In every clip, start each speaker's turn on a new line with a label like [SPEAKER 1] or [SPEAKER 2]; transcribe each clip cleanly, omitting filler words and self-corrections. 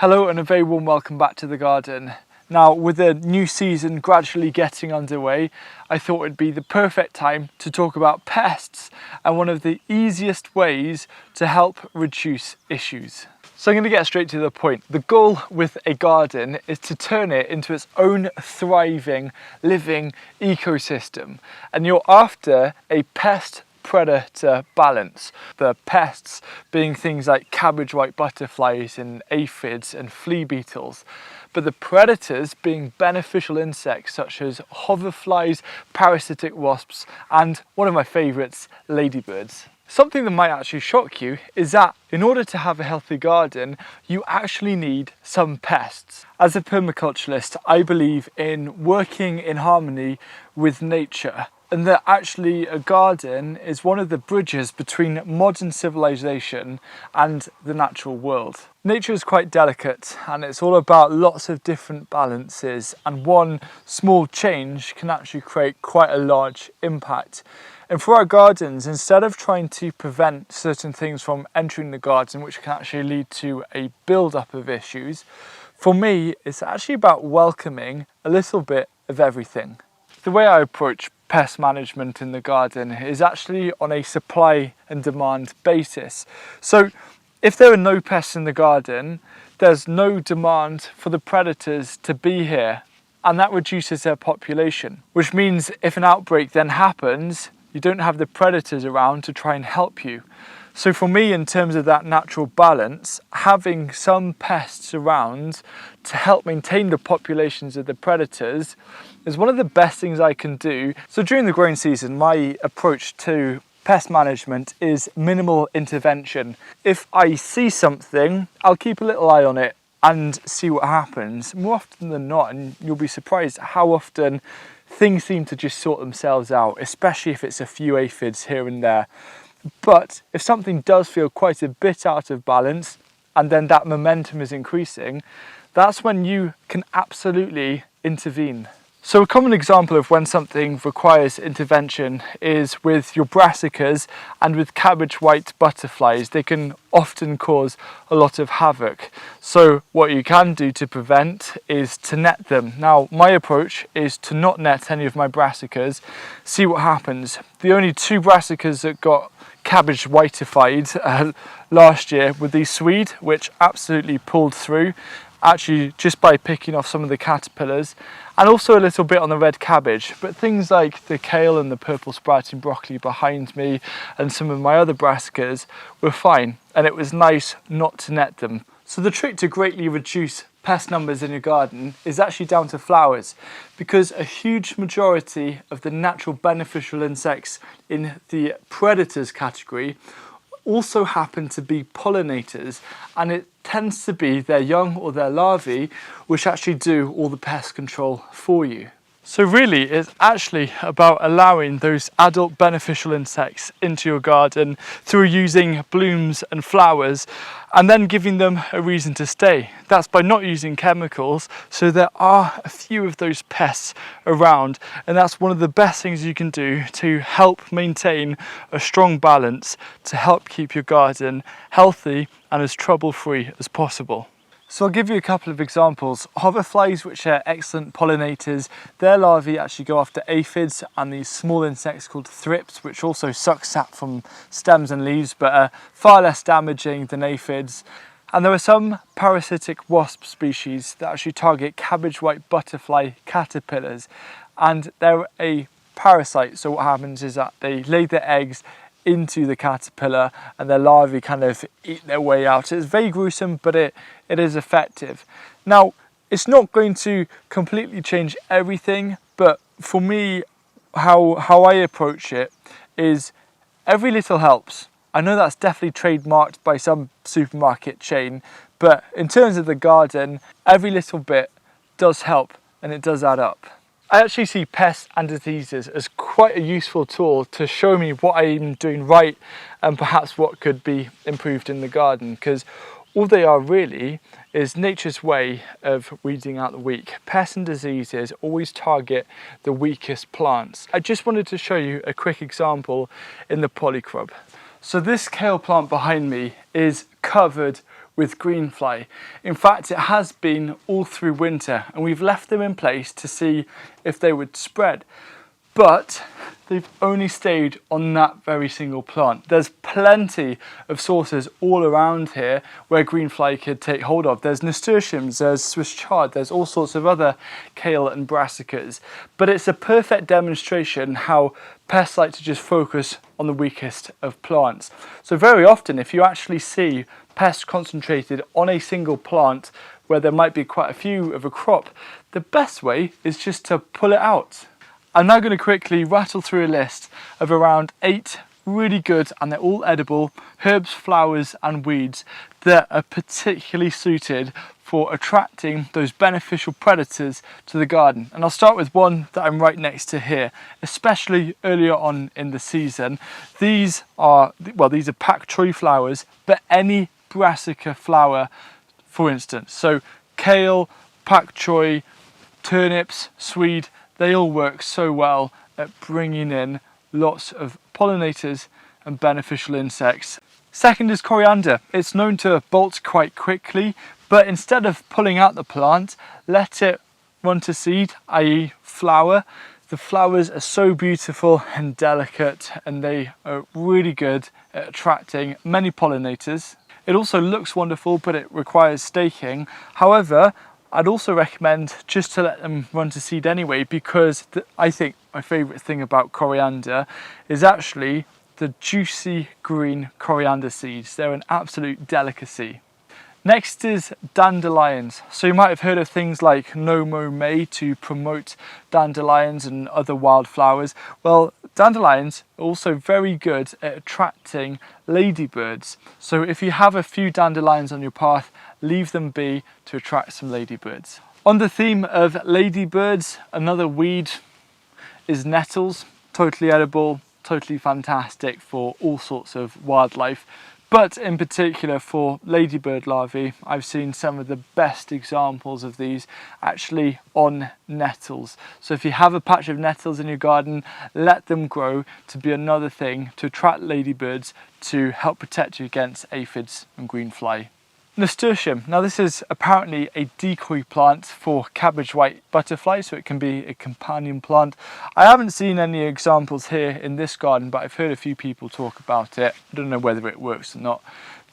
[SPEAKER 1] Hello and a very warm welcome back to the garden. Now, with the new season gradually getting underway, I thought it'd be the perfect time to talk about pests and one of the easiest ways to help reduce issues. So I'm going to get straight to the point. The goal with a garden is to turn it into its own thriving, living ecosystem. And you're after a pest predator balance. The pests being things like cabbage white butterflies and aphids and flea beetles, but the predators being beneficial insects such as hoverflies, parasitic wasps, and one of my favourites, ladybirds. Something that might actually shock you is that in order to have a healthy garden, you actually need some pests. As a permaculturalist, I believe in working in harmony with nature, and that actually a garden is one of the bridges between modern civilization and the natural world. Nature is quite delicate and it's all about lots of different balances, and one small change can actually create quite a large impact. And for our gardens, instead of trying to prevent certain things from entering the garden, which can actually lead to a build-up of issues, for me, it's actually about welcoming a little bit of everything. The way I approach pest management in the garden is actually on a supply and demand basis. So if there are no pests in the garden, there's no demand for the predators to be here, and that reduces their population, which means if an outbreak then happens, you don't have the predators around to try and help you. So for me, in terms of that natural balance, having some pests around to help maintain the populations of the predators is one of the best things I can do. So during the growing season, my approach to pest management is minimal intervention. If I see something, I'll keep a little eye on it and see what happens. More often than not, and you'll be surprised how often things seem to just sort themselves out, especially if it's a few aphids here and there. But if something does feel quite a bit out of balance and then that momentum is increasing, that's when you can absolutely intervene. So a common example of when something requires intervention is with your brassicas and with cabbage white butterflies. They can often cause a lot of havoc. So what you can do to prevent is to net them. Now, my approach is to not net any of my brassicas, see what happens. The only two brassicas that got cabbage whitified last year were the Swede, which absolutely pulled through, actually just by picking off some of the caterpillars, and also a little bit on the red cabbage. But things like the kale and the purple sprouting broccoli behind me and some of my other brassicas were fine, and it was nice not to net them. So the trick to greatly reduce pest numbers in your garden is actually down to flowers, because a huge majority of the natural beneficial insects in the predators category also happen to be pollinators, and it tends to be their young or their larvae which actually do all the pest control for you. So really it's actually about allowing those adult beneficial insects into your garden through using blooms and flowers, and then giving them a reason to stay. That's by not using chemicals, so there are a few of those pests around, and that's one of the best things you can do to help maintain a strong balance, to help keep your garden healthy and as trouble-free as possible. So I'll give you a couple of examples. Hoverflies, which are excellent pollinators, their larvae actually go after aphids and these small insects called thrips, which also suck sap from stems and leaves but are far less damaging than aphids. And there are some parasitic wasp species that actually target cabbage white butterfly caterpillars, and they're a parasite. So what happens is that they lay their eggs into the caterpillar and their larvae kind of eat their way out. It's very gruesome, but it is effective. Now, it's not going to completely change everything, but for me, how I approach it is every little helps. I know that's definitely trademarked by some supermarket chain, but in terms of the garden, every little bit does help and it does add up. I actually see pests and diseases as quite a useful tool to show me what I'm doing right and perhaps what could be improved in the garden, because all they are really is nature's way of weeding out the weak. Pests and diseases always target the weakest plants. I just wanted to show you a quick example in the polycrub. So this kale plant behind me is covered with greenfly. In fact, it has been all through winter, and we've left them in place to see if they would spread. But they've only stayed on that very single plant. There's plenty of sources all around here where greenfly could take hold of. There's nasturtiums, there's Swiss chard, there's all sorts of other kale and brassicas. But it's a perfect demonstration how pests like to just focus on the weakest of plants. So very often, if you actually see pests concentrated on a single plant where there might be quite a few of a crop, the best way is just to pull it out. I'm now going to quickly rattle through a list of around 8 really good, and they're all edible, herbs, flowers and weeds that are particularly suited for attracting those beneficial predators to the garden. And I'll start with one that I'm right next to here, especially earlier on in the season. These are pak choi flowers, but any brassica flower, for instance. So kale, pak choi, turnips, swede, they all work so well at bringing in lots of pollinators and beneficial insects. Second is coriander. It's known to bolt quite quickly, but instead of pulling out the plant, let it run to seed, i.e. flower. The flowers are so beautiful and delicate, and they are really good at attracting many pollinators. It also looks wonderful, but it requires staking. However, I'd also recommend just to let them run to seed anyway, because I think my favourite thing about coriander is actually the juicy green coriander seeds. They're an absolute delicacy. Next is dandelions. So you might have heard of things like No Mow May to promote dandelions and other wildflowers. Well, dandelions are also very good at attracting ladybirds. So if you have a few dandelions on your path, leave them be to attract some ladybirds. On the theme of ladybirds, another weed is nettles. Totally edible, totally fantastic for all sorts of wildlife. But in particular for ladybird larvae, I've seen some of the best examples of these actually on nettles. So if you have a patch of nettles in your garden, let them grow to be another thing to attract ladybirds to help protect you against aphids and greenfly. Nasturtium. Now this is apparently a decoy plant for cabbage white butterfly, so it can be a companion plant. I haven't seen any examples here in this garden, but I've heard a few people talk about it. I don't know whether it works or not.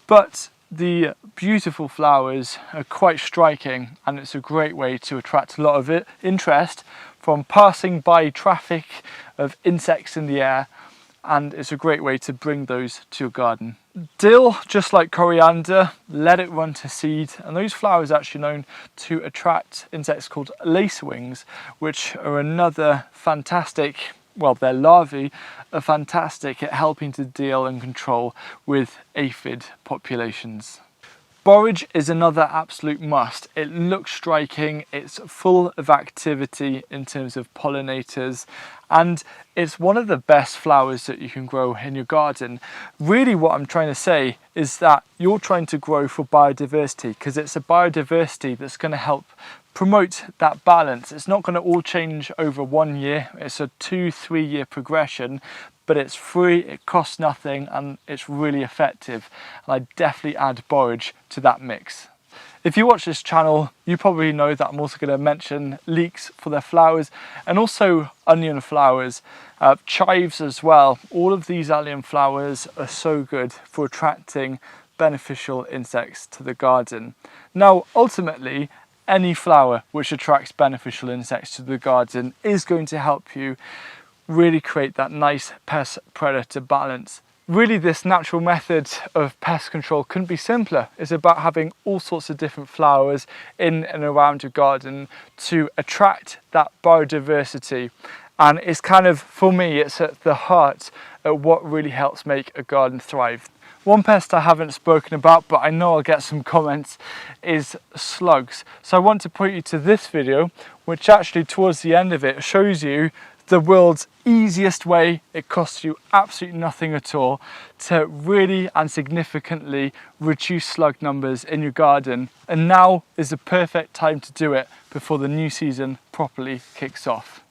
[SPEAKER 1] But the beautiful flowers are quite striking, and it's a great way to attract a lot of interest from passing by traffic of insects in the air, and it's a great way to bring those to your garden. Dill, just like coriander, let it run to seed, and those flowers are actually known to attract insects called lacewings, which are another fantastic, well, their larvae are fantastic at helping to deal and control with aphid populations. Borage is another absolute must. It looks striking, it's full of activity in terms of pollinators, and it's one of the best flowers that you can grow in your garden. Really what I'm trying to say is that you're trying to grow for biodiversity, because it's a biodiversity that's going to help promote that balance. It's not going to all change over 1 year, it's a 2-3 year progression, but it's free, it costs nothing, and it's really effective. And I definitely add borage to that mix. If you watch this channel, you probably know that I'm also going to mention leeks for their flowers, and also onion flowers, chives as well. All of these allium flowers are so good for attracting beneficial insects to the garden. Now, ultimately, any flower which attracts beneficial insects to the garden is going to help you really create that nice pest predator balance. Really, this natural method of pest control couldn't be simpler. It's about having all sorts of different flowers in and around your garden to attract that biodiversity. And it's kind of, for me, it's at the heart of what really helps make a garden thrive. One pest I haven't spoken about, but I know I'll get some comments, is slugs. So I want to point you to this video, which actually towards the end of it shows you the world's easiest way, it costs you absolutely nothing at all, to really and significantly reduce slug numbers in your garden. And now is the perfect time to do it before the new season properly kicks off.